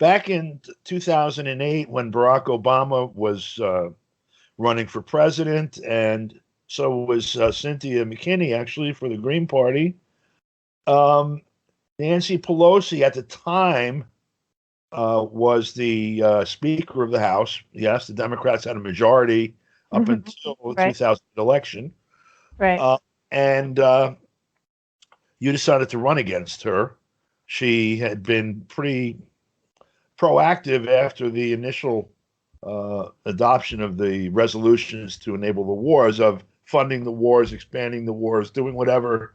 back in 2008, when Barack Obama was running for president, and so was Cynthia McKinney, actually, for the Green Party. Nancy Pelosi at the time was the Speaker of the House. Yes, the Democrats had a majority up until the 2000 election. Right. And you decided to run against her. She had been pretty proactive after the initial adoption of the resolutions to enable the wars, of funding the wars, expanding the wars, doing whatever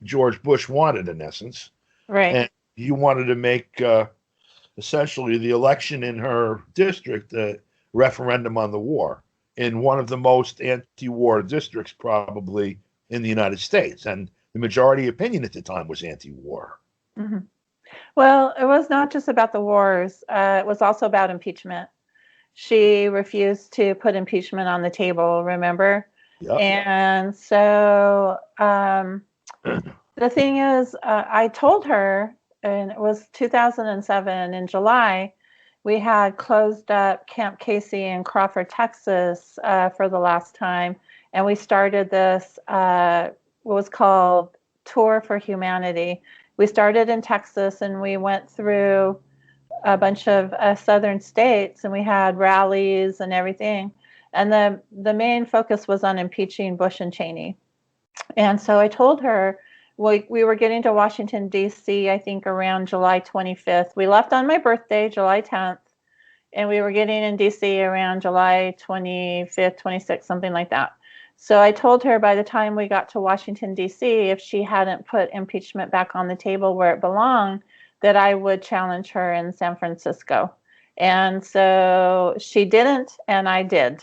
George Bush wanted, in essence. Right. And you wanted to make essentially the election in her district a referendum on the war in one of the most anti-war districts probably in the United States. And the majority opinion at the time was anti-war. Mm-hmm. Well, it was not just about the wars. It was also about impeachment. She refused to put impeachment on the table, remember? Yep. And so the thing is, I told her, and it was 2007 in July, we had closed up Camp Casey in Crawford, Texas for the last time. And we started this, what was called Tour for Humanity. We started in Texas, and we went through a bunch of southern states, and we had rallies and everything. And the main focus was on impeaching Bush and Cheney. And so I told her, we were getting to Washington, D.C., I think around July 25th. We left on my birthday, July 10th, and we were getting in D.C. around July 25th, 26th, something like that. So I told her by the time we got to Washington, D.C., if she hadn't put impeachment back on the table where it belonged, that I would challenge her in San Francisco. And so she didn't, and I did.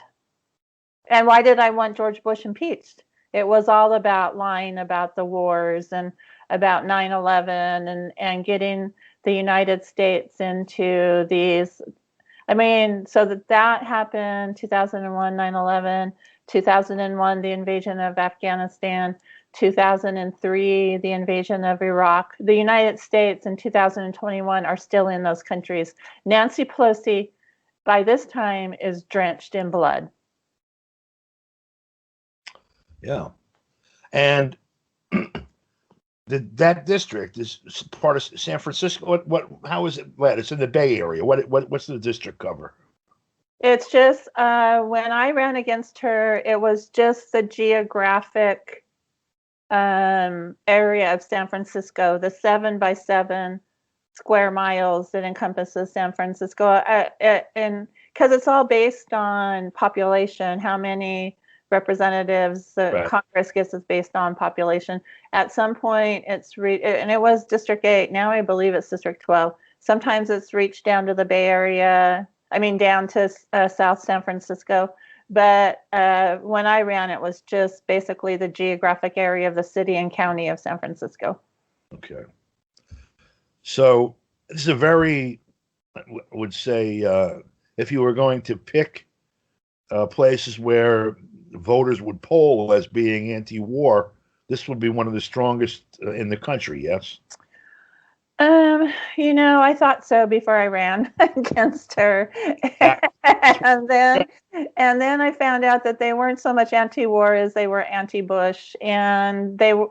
And why did I want George Bush impeached? It was all about lying about the wars and about 9/11 and getting the United States into these. I mean, so that happened 2001, 9/11, 2001, the invasion of Afghanistan, 2003, the invasion of Iraq. The United States in 2021 are still in those countries. Nancy Pelosi, by this time, is drenched in blood. Yeah. And that district is part of San Francisco. How is it led? It's in the Bay Area. What's the district cover? It's just when I ran against her, it was just the geographic area of San Francisco, the 7 by 7 square miles that encompasses San Francisco, and because it's all based on population, how many representatives the Congress gets is based on population. At some point, and it was District 8. Now I believe it's District 12. Sometimes it's reached down to the Bay Area. I mean, down to South San Francisco. But when I ran, it was just basically the geographic area of the city and county of San Francisco. Okay. So this is a very, I would say, if you were going to pick places where voters would poll as being anti-war, this would be one of the strongest in the country, yes? I thought so before I ran against her. and then I found out that they weren't so much anti-war as they were anti-Bush, and they're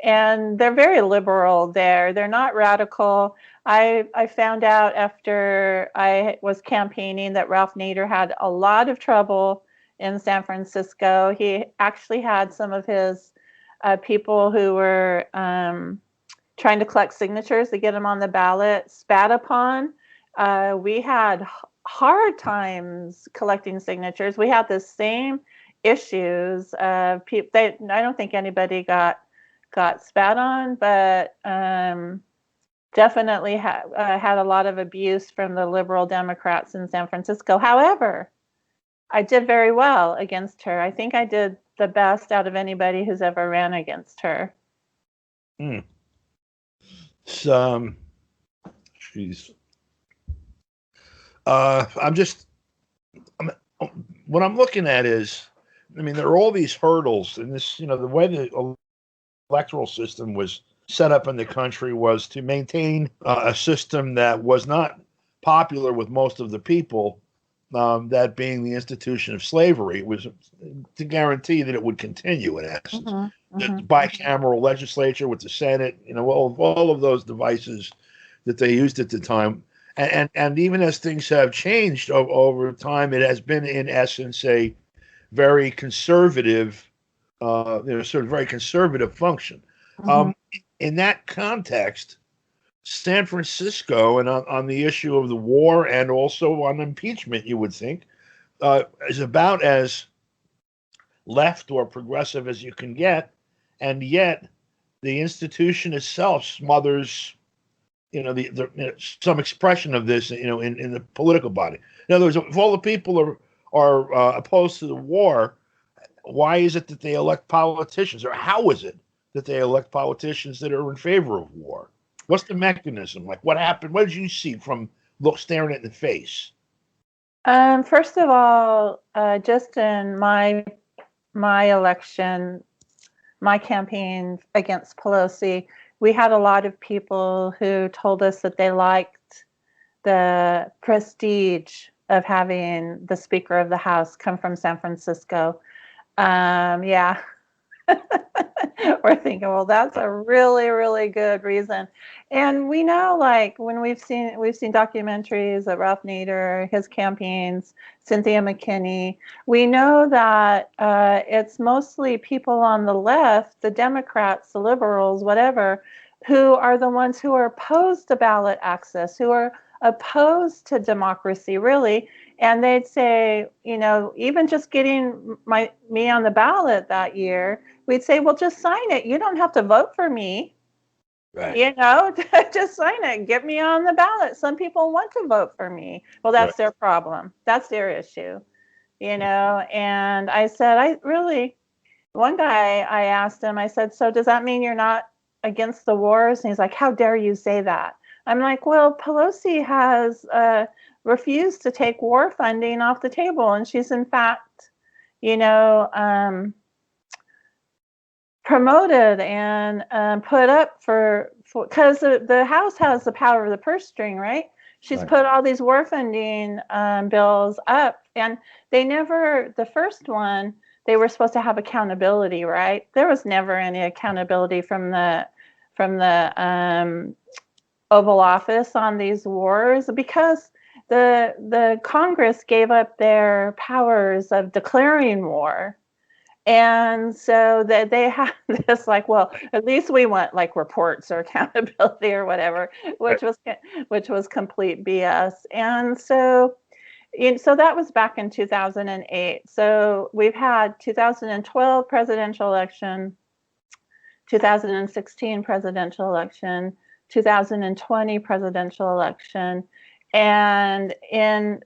very liberal there. They're not radical. I found out after I was campaigning that Ralph Nader had a lot of trouble in San Francisco. He actually had some of his people who were trying to collect signatures to get him on the ballot spat upon. We had hard times collecting signatures. We had the same issues. I don't think anybody got spat on, but definitely had a lot of abuse from the liberal Democrats in San Francisco. However, I did very well against her. I think I did the best out of anybody who's ever ran against her. She's. What I'm looking at is, I mean, there are all these hurdles, and this, the way the electoral system was set up in the country was to maintain a system that was not popular with most of the people, that being the institution of slavery. It was to guarantee that it would continue in essence. The bicameral legislature with the Senate, all of those devices that they used at the time. And even as things have changed over time, it has been in essence a very conservative, sort of very conservative function. In that context, San Francisco, and on the issue of the war and also on impeachment, you would think, is about as left or progressive as you can get, and yet the institution itself smothers, some expression of this, in the political body. In other words, if all the people are opposed to the war, why is it that they elect politicians, or how is it that they elect politicians that are in favor of war? What's the mechanism? Like, what happened? What did you see from staring it in the face? First of all, just in my election, my campaign against Pelosi, we had a lot of people who told us that they liked the prestige of having the Speaker of the House come from San Francisco. Yeah. We're thinking, well, that's a really, really good reason. And we know, like, when we've seen documentaries of Ralph Nader, his campaigns, Cynthia McKinney, we know that it's mostly people on the left, the Democrats, the liberals, whatever, who are the ones who are opposed to ballot access, who are opposed to democracy, really. And they'd say, even just getting me on the ballot that year, we'd say, well, just sign it. You don't have to vote for me. Right. Just sign it. Get me on the ballot. Some people want to vote for me. Well, that's their problem. That's their issue. And I said, one guy, I asked him, I said, so does that mean you're not against the wars? And he's like, how dare you say that? I'm like, well, Pelosi has refused to take war funding off the table. And she's, in fact, promoted and put up for because the House has the power of the purse string, right? She's put all these war funding bills up, and they never, the first one, they were supposed to have accountability, right? There was never any accountability from the Oval Office on these wars, because the Congress gave up their powers of declaring war. And so that they have this, like, well, at least we want like reports or accountability or whatever, which was complete BS. And so that was back in 2008. So we've had 2012 presidential election, 2016 presidential election, 2020 presidential election, and in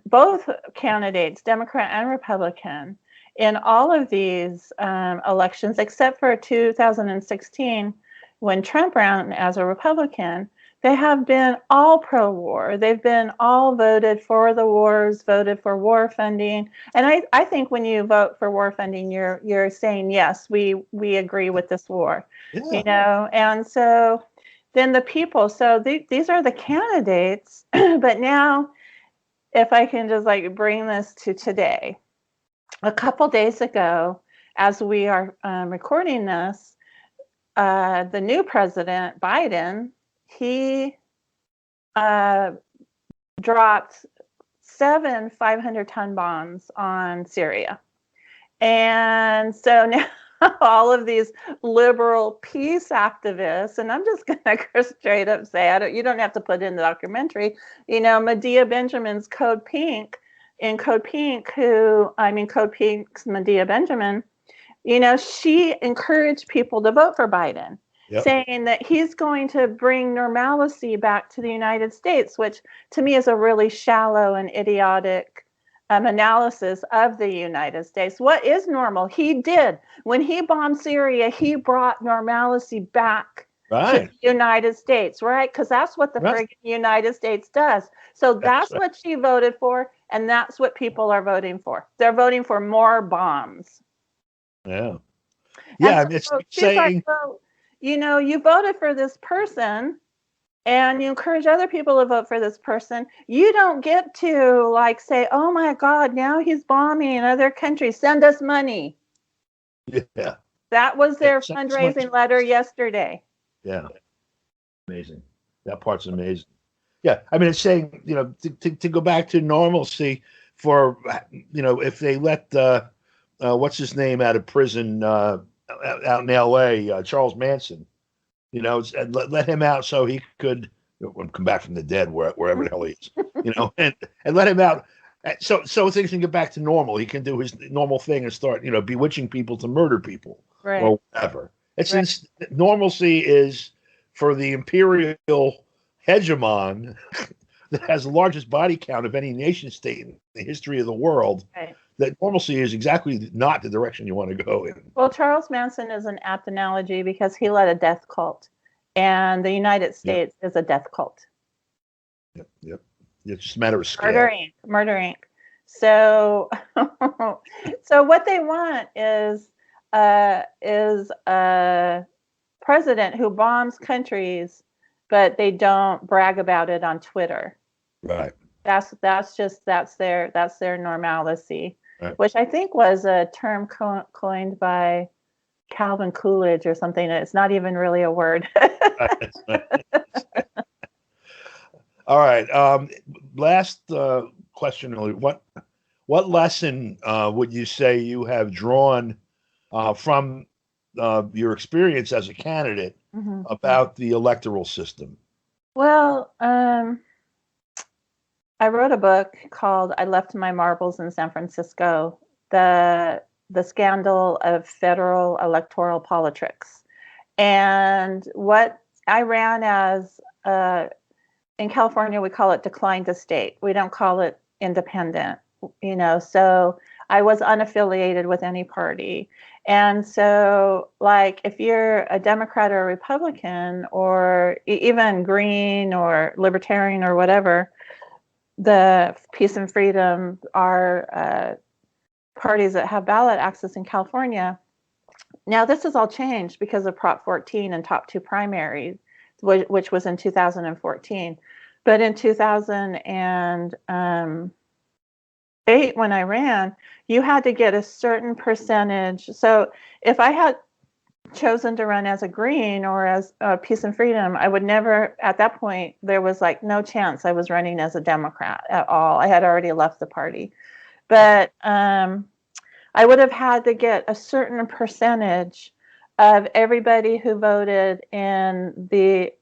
both candidates, Democrat and Republican, in all of these elections, except for 2016, when Trump ran as a Republican, they have been all pro-war. They've been all voted for the wars, voted for war funding. And I think when you vote for war funding, you're saying, yes, we agree with this war, And so then the people, so these are the candidates, but now, if I can just like bring this to today, a couple days ago, as we are recording this, the new president, Biden, he dropped 7 500-ton bombs on Syria. And so now all of these liberal peace activists, and I'm just going to go straight up say, you don't have to put in the documentary, Medea Benjamin's Code Pink's Medea Benjamin, she encouraged people to vote for Biden, saying that he's going to bring normalcy back to the United States, which to me is a really shallow and idiotic analysis of the United States. What is normal? He did. When he bombed Syria, he brought normalcy back to the United States, right? Because that's what the friggin' United States does. So that's what she voted for, and that's what people are voting for. They're voting for more bombs. Yeah. Yeah, so it's saying, like, well, you voted for this person, and you encourage other people to vote for this person, you don't get to like say, oh my God, now he's bombing in other countries, send us money. Yeah. That was their So fundraising letter yesterday. Yeah. Amazing. That part's amazing. Yeah. I mean, it's saying, to go back to normalcy for, if they let, what's his name out of prison, out in LA, Charles Manson, and let him out so he could come back from the dead, wherever the hell he is, and let him out. So things can get back to normal. He can do his normal thing and start, bewitching people to murder people Right. or whatever. It's Right. normalcy is for the imperial hegemon that has the largest body count of any nation state in the history of the world. Right. That normalcy is exactly not the direction you want to go in. Well, Charles Manson is an apt analogy because he led a death cult, and the United States is a death cult. Yep. It's just a matter of scale. Murder Inc. So, so what they want is a president who bombs countries, but they don't brag about it on Twitter. Right. That's their normalcy, Right. which I think was a term coined by Calvin Coolidge or something. It's not even really a word. All right. Last question. What lesson would you say you have drawn from your experience as a candidate about the electoral system? Well, I wrote a book called "I Left My Marbles in San Francisco: The Scandal of Federal Electoral Politics," and what I ran as in California, we call it decline to state. We don't call it independent, so I was unaffiliated with any party. And so, like, if you're a Democrat or a Republican or even Green or Libertarian or whatever, the Peace and Freedom are parties that have ballot access in California. Now, this has all changed because of Prop 14 and Top 2 primaries, which was in 2014. But in 2008, when I ran, you had to get a certain percentage. So if I had chosen to run as a Green or as Peace and Freedom, I would never, at that point, there was like no chance I was running as a Democrat at all. I had already left the party. But I would have had to get a certain percentage of everybody who voted in the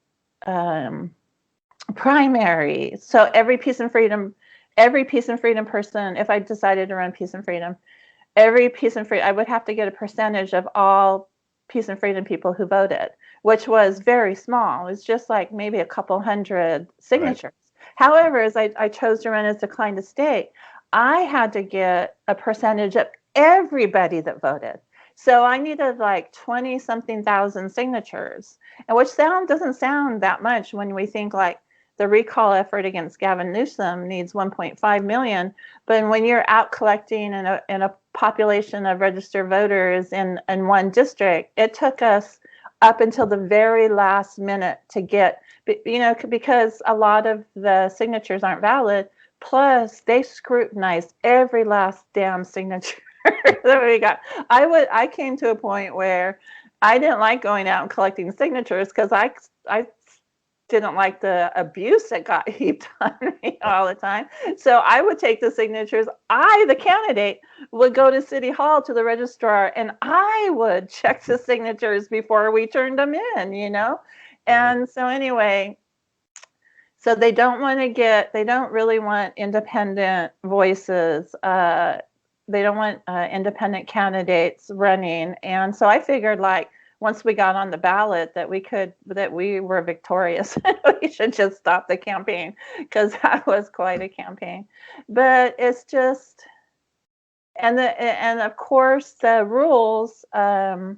primary. So every Peace and Freedom person, if I decided to run Peace and Freedom, I would have to get a percentage of all Peace and Freedom people who voted, which was very small. It's just like maybe a couple hundred signatures. Right. However, as I chose to run as decline to state, I had to get a percentage of everybody that voted. So I needed like 20-something thousand signatures, and which doesn't sound that much when we think like the recall effort against Gavin Newsom needs 1.5 million. But when you're out collecting in a population of registered voters in one district, it took us up until the very last minute to get, because a lot of the signatures aren't valid. Plus, they scrutinized every last damn signature that we got. I came to a point where I didn't like going out and collecting signatures because I didn't like the abuse that got heaped on me all the time. So I would take the signatures. The candidate, would go to City Hall to the registrar, and I would check the signatures before we turned them in, And so anyway, so they don't really want independent voices. They don't want independent candidates running. And so I figured, like, once we got on the ballot that we were victorious. We should just stop the campaign, because that was quite a campaign. But it's just, and of course the rules, there's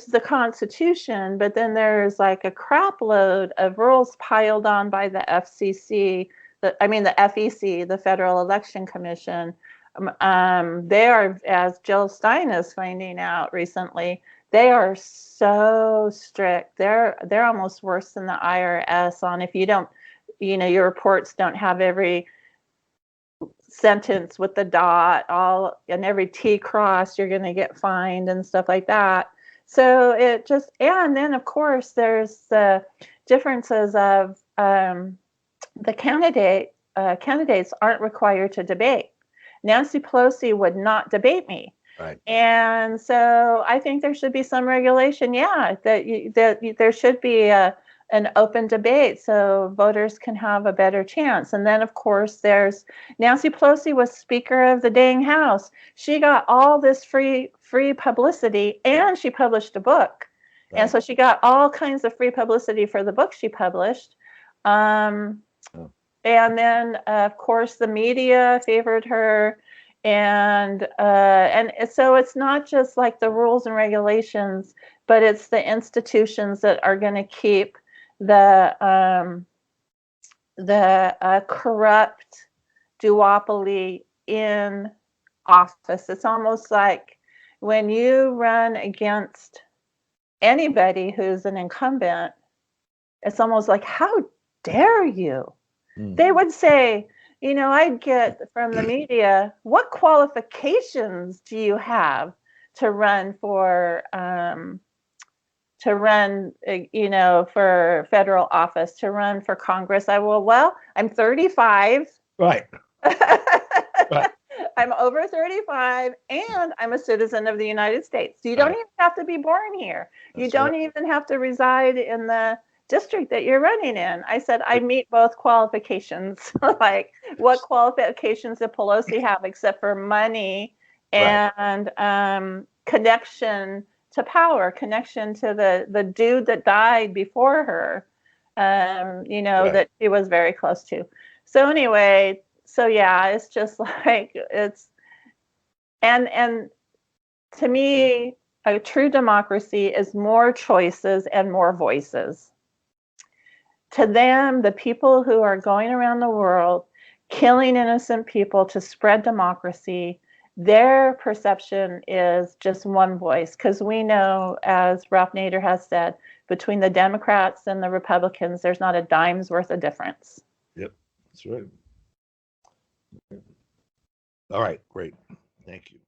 the Constitution, but then there's like a crap load of rules piled on by the FCC, the FEC, the Federal Election Commission. They are, as Jill Stein is finding out recently, They are so strict. They're almost worse than the IRS on if you don't, your reports don't have every sentence with the dot all and every T crossed, you're going to get fined and stuff like that. So it just, and then of course there's the differences of the candidates aren't required to debate. Nancy Pelosi would not debate me. Right. And so I think there should be some regulation, that there should be an open debate so voters can have a better chance. And then, of course, there's Nancy Pelosi was Speaker of the dang House. She got all this free publicity, and she published a book. Right. And so she got all kinds of free publicity for the book she published. And then, of course, the media favored her. And so it's not just like the rules and regulations, but it's the institutions that are going to keep the corrupt duopoly in office. It's almost like when you run against anybody who's an incumbent, it's almost like, how dare you? They would say, I'd get from the media, what qualifications do you have to run for federal office, to run for Congress? Well, I'm 35. Right. Right. I'm over 35 and I'm a citizen of the United States. You don't even have to be born here. You don't even have to reside in the district that you're running in. I said, I meet both qualifications. Like, what qualifications did Pelosi have except for money and connection to power, connection to the dude that died before her, that she was very close to. So anyway, it's just like, and to me, a true democracy is more choices and more voices. To them, the people who are going around the world killing innocent people to spread democracy, their perception is just one voice. Because we know, as Ralph Nader has said, between the Democrats and the Republicans, there's not a dime's worth of difference. Yep, that's right. All right, great. Thank you.